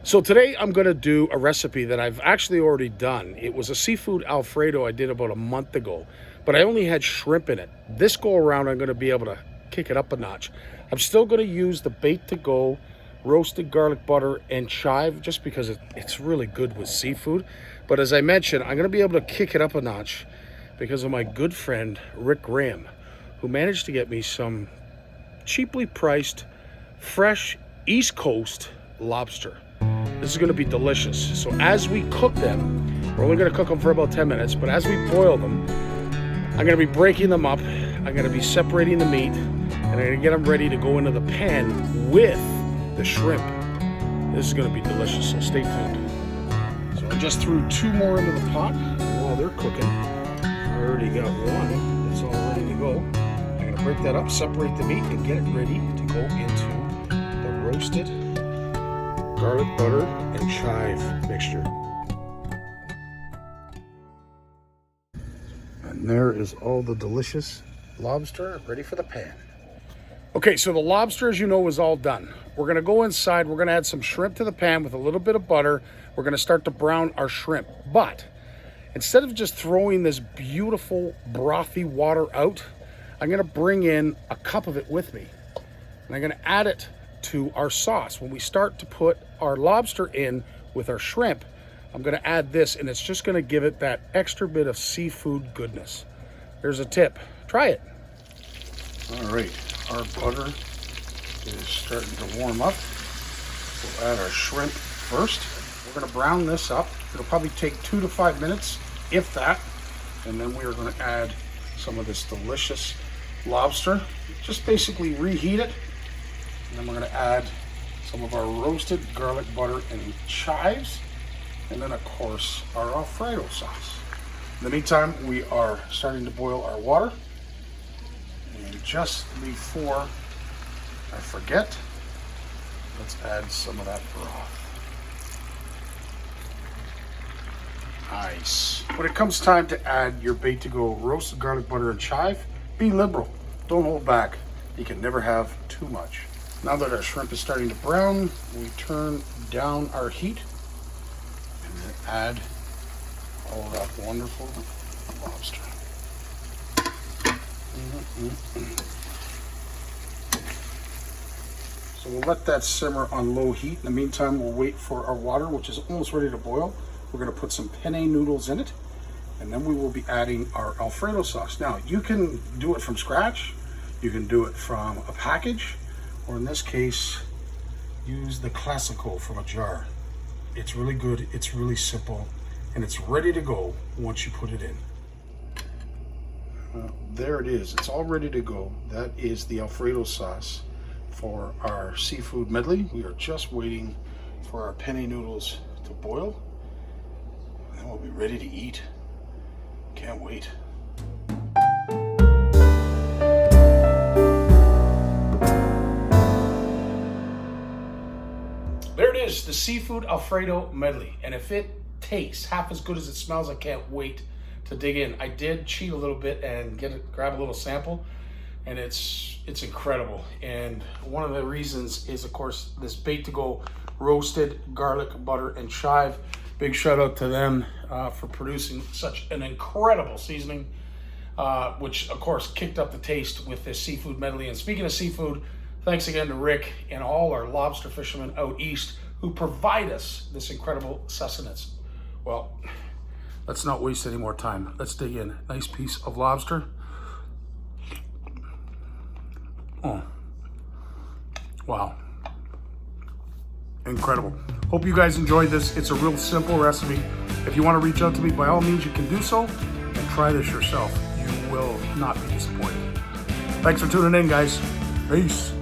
So today I'm going to do a recipe that I've actually already done. It was a seafood Alfredo I did about a month ago, but I only had shrimp in it. This go around I'm going to be able to kick it up a notch. I'm still going to use the Bait2Go roasted garlic butter and chive just because it's really good with seafood. But as I mentioned, I'm going to be able to kick it up a notch because of my good friend Rick Graham, who managed to get me some cheaply priced, fresh East Coast lobster. This is going to be delicious. So as we cook them, we're only going to cook them for about 10 minutes, but as we boil them, I'm going to be breaking them up. I'm going to be separating the meat, and I'm going to get them ready to go into the pan with the shrimp. This is going to be delicious, so stay tuned. So I just threw 2 more into the pot while they're cooking. I already got 1. It's all ready to go. I'm going to break that up, separate the meat, and get it ready to go into the roasted garlic butter and chive mixture. And there is all the delicious lobster ready for the pan. Okay, so the lobster, as you know, is all done. We're gonna go inside, we're gonna add some shrimp to the pan with a little bit of butter. We're gonna start to brown our shrimp. But instead of just throwing this beautiful brothy water out, I'm gonna bring in a cup of it with me. And I'm gonna add it to our sauce. When we start to put our lobster in with our shrimp, I'm going to add this, and it's just going to give it that extra bit of seafood goodness. There's a tip. Try it. All right, our butter is starting to warm up. We'll add our shrimp first. We're going to brown this up. It'll probably take 2 to 5 minutes, if that. And then we are going to add some of this delicious lobster. Just basically reheat it. And then we're going to add some of our roasted garlic butter and chives. And then, of course, our Alfredo sauce. In the meantime, we are starting to boil our water. And just before I forget, let's add some of that broth. Nice. When it comes time to add your Bait2Go roasted garlic butter and chive, be liberal. Don't hold back. You can never have too much. Now that our shrimp is starting to brown, we turn down our heat and then add all of that wonderful lobster. So we'll let that simmer on low heat. In the meantime, we'll wait for our water, which is almost ready to boil. We're going to put some penne noodles in it, and then we will be adding our Alfredo sauce. Now, you can do it from scratch. You can do it from a package. Or in this case, use the Classico from a jar. It's really good, it's really simple, and it's ready to go once you put it in. There it is, it's all ready to go. That is the Alfredo sauce for our seafood medley. We are just waiting for our penne noodles to boil, and then we'll be ready to eat. Can't wait. There it is, the Seafood Alfredo Medley. And if it tastes half as good as it smells, I can't wait to dig in. I did cheat a little bit and grab a little sample, and it's incredible. And one of the reasons is, of course, this Bait2Go roasted garlic butter and chive. Big shout out to them for producing such an incredible seasoning, which of course kicked up the taste with this seafood medley. And speaking of seafood, thanks again to Rick and all our lobster fishermen out east who provide us this incredible sustenance. Well, let's not waste any more time. Let's dig in. Nice piece of lobster. Oh, wow. Incredible. Hope you guys enjoyed this. It's a real simple recipe. If you want to reach out to me, by all means, you can do so and try this yourself. You will not be disappointed. Thanks for tuning in, guys. Peace.